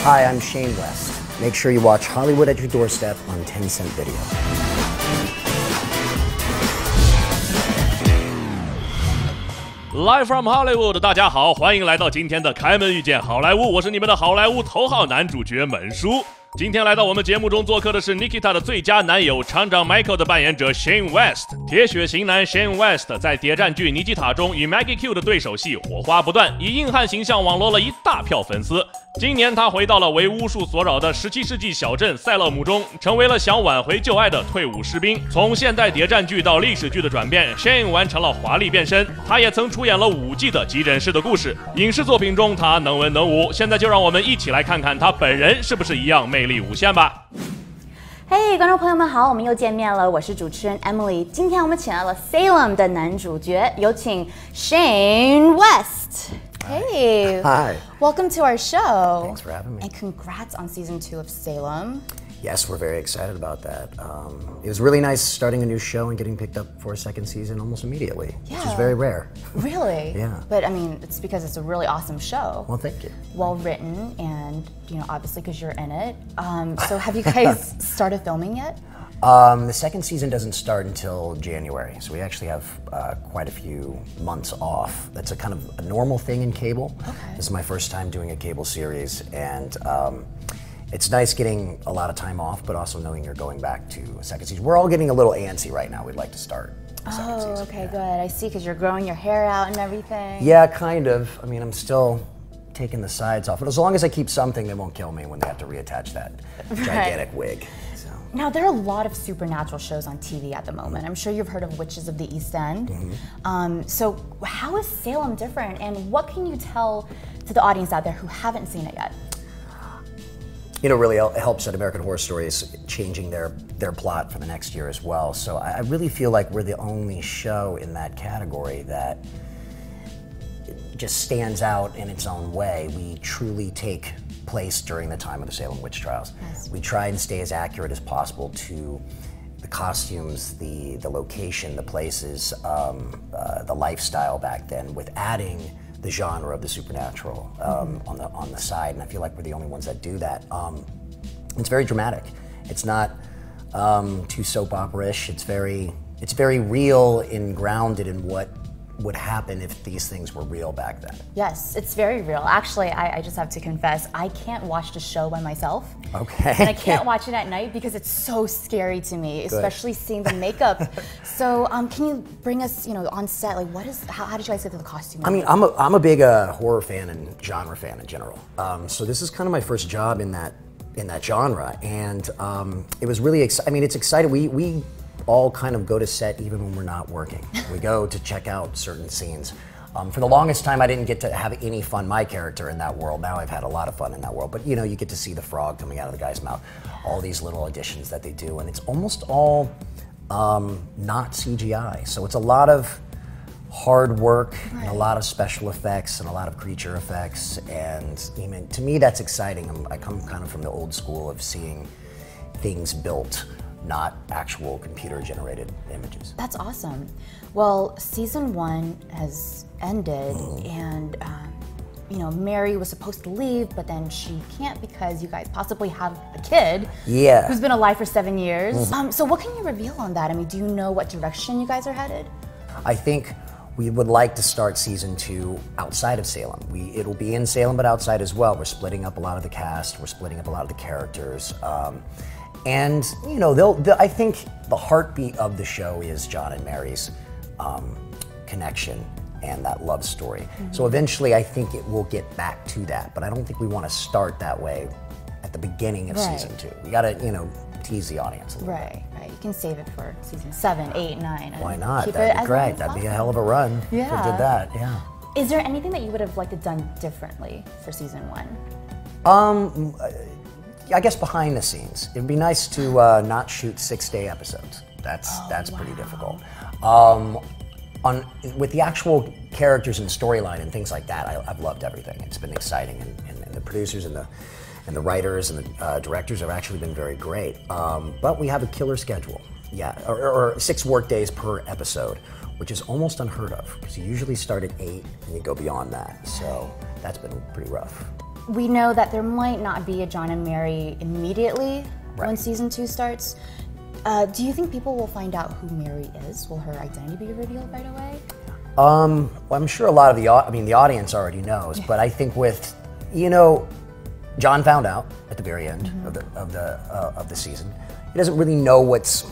Hi, I'm Shane West. Make sure you watch Hollywood at Your Doorstep on 10 Cent Video. Live from Hollywood， 大家好，欢迎来到今天的开门遇见好莱坞，我是你们的好莱坞头号男主角门叔。今天来到我们节目中做客的是 Nikita 的最佳男友厂长 Michael 的扮演者 Shane West。铁血型男 Shane West 在谍战剧《尼基塔》中与 Maggie Q 的对手戏火花不断，以硬汉形象网罗了一大票粉丝。今年他回到了为巫术所扰的17世纪小镇塞勒姆中，成为了想挽回旧爱的退伍士兵。从现代谍战剧到历史剧的转变 ，Shane 完成了华丽变身。他也曾出演了5季的急诊室的故事。影视作品中他能文能武，现在就让我们一起来看看他本人是不是一样魅力无限吧。嘿，观众朋友们好，我们又见面了，我是主持人 Emily。今天我们请来了 Salem 的男主角，有请 Shane West。Hey. Hi. Welcome to our show. Thanks for having me. And congrats on season 2 of Salem. Yes, we're very excited about that. It was really nice starting a new show and getting picked up for a second season almost immediately, which is very rare. Really? Yeah. But I mean, it's because it's a really awesome show. Well, thank you. Well written, and obviously because you're in it. So have you guys started filming yet? The second season doesn't start until January, so we actually have quite a few months off. That's a kind of a normal thing in cable. Okay. This is my first time doing a cable series, and it's nice getting a lot of time off, but also knowing you're going back to a second season. We're all getting a little antsy right now. We'd like to start a second season. Oh, okay, good. I see, because you're growing your hair out and everything. Yeah, kind of. I mean, I'm still taking the sides off, but as long as I keep something, they won't kill me when they have to reattach that gigantic wig. So. Now, there are a lot of supernatural shows on TV at the moment. I'm sure you've heard of Witches of the East End. Mm-hmm. So how is Salem different, and what can you tell to the audience out there who haven't seen it yet? You know, really it helps that American Horror Story is changing their plot for the next year as well. So I really feel like we're the only show in that category that just stands out in its own way. We truly take place during the time of the Salem witch trials. Yes. We try and stay as accurate as possible to the costumes, the location, the places, the lifestyle back then, with adding the genre of the supernatural on the side, and I feel like we're the only ones that do that. It's very dramatic. It's not too soap opera-ish. It's very real and grounded in what would happen if these things were real back then. Yes, it's very real. Actually, I just have to confess, I can't watch the show by myself. Okay. And I can't watch it at night because it's so scary to me, especially seeing the makeup. So can you bring us, on set, like how did you guys get to the costume? I mean, I'm a big horror fan and genre fan in general. So this is kind of my first job in that genre, and it was really exciting. I mean, it's exciting. We all kind of go to set even when we're not working. We go to check out certain scenes. For the longest time, I didn't get to have any fun, my character, in that world. Now I've had a lot of fun in that world. But you get to see the frog coming out of the guy's mouth, all these little additions that they do, and it's almost all not CGI. So it's a lot of hard work and a lot of special effects and a lot of creature effects. And to me, that's exciting. I come kind of from the old school of seeing things built, not actual computer-generated images. That's awesome. Well, season 1 has ended, and Mary was supposed to leave, but then she can't because you guys possibly have a kid who's been alive for 7 years. So what can you reveal on that? I mean, do you know what direction you guys are headed? I think we would like to start season 2 outside of Salem. It'll be in Salem, but outside as well. We're splitting up a lot of the cast. We're splitting up a lot of the characters. And I think the heartbeat of the show is John and Mary's connection and that love story. So eventually I think it will get back to that, but I don't think we want to start that way at the beginning of season 2. We gotta, tease the audience a little bit. Right. You can save it for season 7, 8, 9. Why not? That'd be great. That'd be a hell of a run if we did that, yeah. Is there anything that you would have liked to done differently for season 1? I guess behind the scenes. It'd be nice to not shoot 6-day episodes. That's pretty difficult. With the actual characters and storyline and things like that, I've loved everything. It's been exciting, and the producers and the writers and the directors have actually been very great. But we have a killer schedule, or 6 work days per episode, which is almost unheard of, because you usually start at 8 and you go beyond that. So that's been pretty rough. we know that there might not be a John and Mary immediately when season 2 starts. Do you think people will find out who Mary is? Will her identity be revealed right away? Well, I'm sure a lot of the audience already knows, but I think with, John found out at the very end of the season. He doesn't really know what's.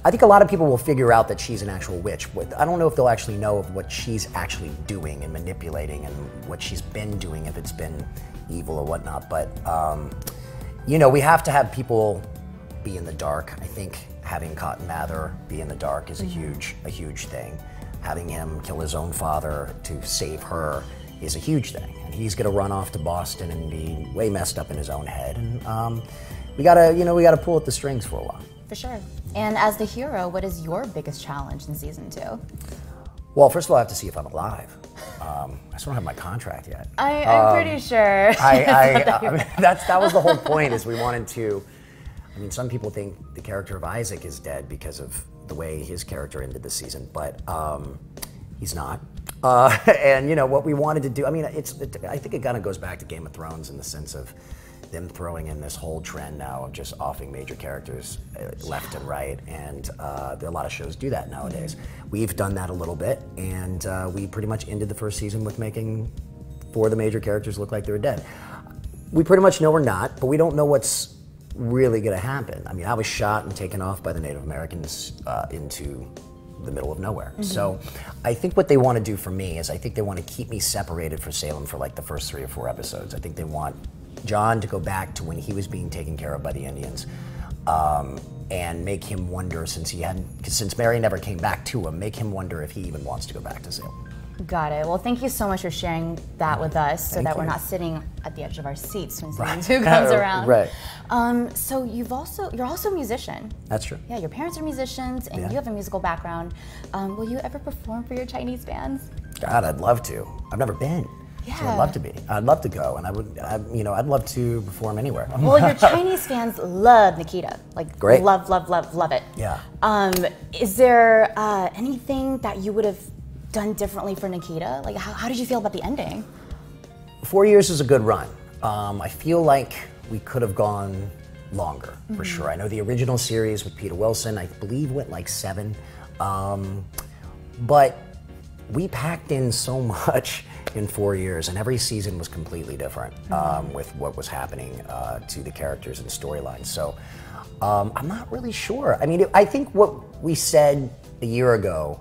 I think a lot of people will figure out that she's an actual witch, but I don't know if they'll actually know of what she's actually doing and manipulating and what she's been doing, if it's been evil or whatnot. But we have to have people be in the dark. I think having Cotton Mather be in the dark is a huge thing. Having him kill his own father to save her is a huge thing. And he's gonna run off to Boston and be way messed up in his own head. And we gotta pull at the strings for a while. For sure. And as the hero, what is your biggest challenge in season 2? Well, first of all, I have to see if I'm alive. I still don't have my contract yet. I'm pretty sure. That was the whole point, is we wanted to. I mean, some people think the character of Isaac is dead because of the way his character ended the season, but he's not. And what we wanted to do, I mean, I think it kind of goes back to Game of Thrones in the sense of them throwing in this whole trend now of just offing major characters left and right, and there are a lot of shows do that nowadays. We've done that a little bit, and we pretty much ended the first season with making 4 of the major characters look like they were dead. We pretty much know we're not, but we don't know what's really going to happen. I mean, I was shot and taken off by the Native Americans into the middle of nowhere. So I think what they want to do for me is I think they want to keep me separated from Salem for like the first 3 or 4 episodes. I think they want John to go back to when he was being taken care of by the Indians, and make him wonder, since Mary never came back to him, make him wonder if he even wants to go back to Salem. Got it. Well, thank you so much for sharing that with us, so that we're not sitting at the edge of our seats when season 2 comes around. Right. So you're also a musician. That's true. Yeah, your parents are musicians, and you have a musical background. Will you ever perform for your Chinese bands? God, I'd love to. I've never been. Yeah. So I'd love to be. I'd love to go, and I'd love to perform anywhere. Well, your Chinese fans love Nikita. Like, great. Love it. Yeah. Is there anything that you would have done differently for Nikita? Like, how did you feel about the ending? 4 years is a good run. I feel like we could have gone longer, for sure. I know the original series with Peter Wilson, I believe, went like 7. But we packed in so much in 4 years, and every season was completely different with what was happening to the characters and storylines. So I'm not really sure. I mean, I think what we said a year ago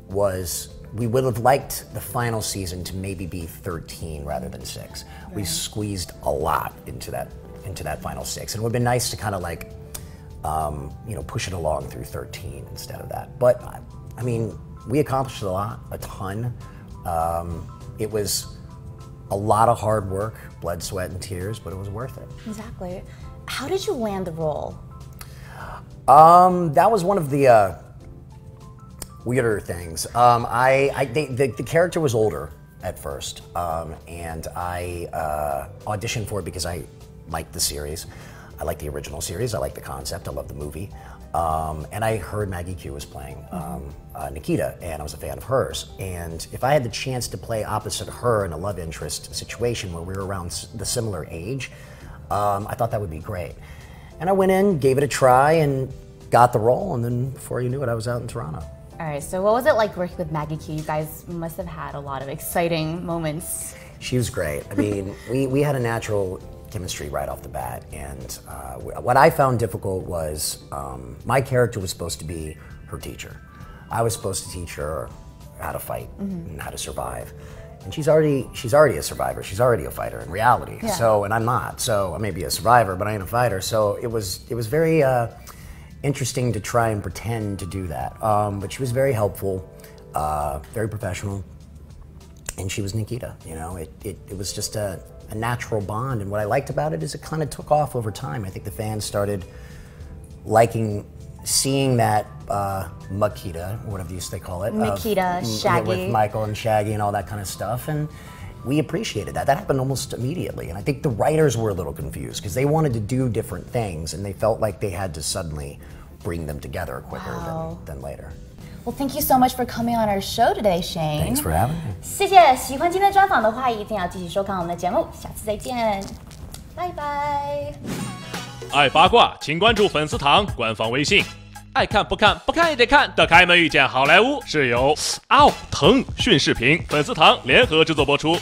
was we would have liked the final season to maybe be 13 rather than 6. Right. We squeezed a lot into that final 6, and it would have been nice to kind of like, push it along through 13 instead of that. But I mean, we accomplished a ton. It was a lot of hard work, blood, sweat, and tears, but it was worth it. Exactly. How did you land the role? That was one of the weirder things. The character was older at first, and I auditioned for it because I liked the series. I liked the original series. I liked the concept. I loved the movie. And I heard Maggie Q was playing Nikita, and I was a fan of hers. And if I had the chance to play opposite her in a love interest situation where we were around the similar age, I thought that would be great. And I went in, gave it a try, and got the role. And then before you knew it, I was out in Toronto. All right, so what was it like working with Maggie Q? You guys must have had a lot of exciting moments. She was great. I mean, we had a natural chemistry right off the bat, and what I found difficult was my character was supposed to be her teacher. I was supposed to teach her how to fight and how to survive, and she's already a survivor. She's already a fighter in reality. Yeah. So, and I'm not. So I may be a survivor, but I ain't a fighter. So it was very interesting to try and pretend to do that. But she was very helpful, very professional, and she was Nikita. You know, it was just a natural bond, and what I liked about it is it kind of took off over time. I think the fans started seeing that Makita, whatever they call it. Nikita, Shaggy. With Michael and Shaggy and all that kind of stuff, and we appreciated that. That happened almost immediately, and I think the writers were a little confused because they wanted to do different things, and they felt like they had to suddenly bring them together quicker than later. Well, thank you so much for coming on our show today, Shane. Thanks for having me. 谢谢，喜欢今天的专访的话，一定要继续收看我们的节目，下次再见，拜拜。爱八卦，请关注粉丝堂官方微信。爱看不看，不看也得看的开门遇见好莱坞是由疼讯视频粉丝堂联合制作播出。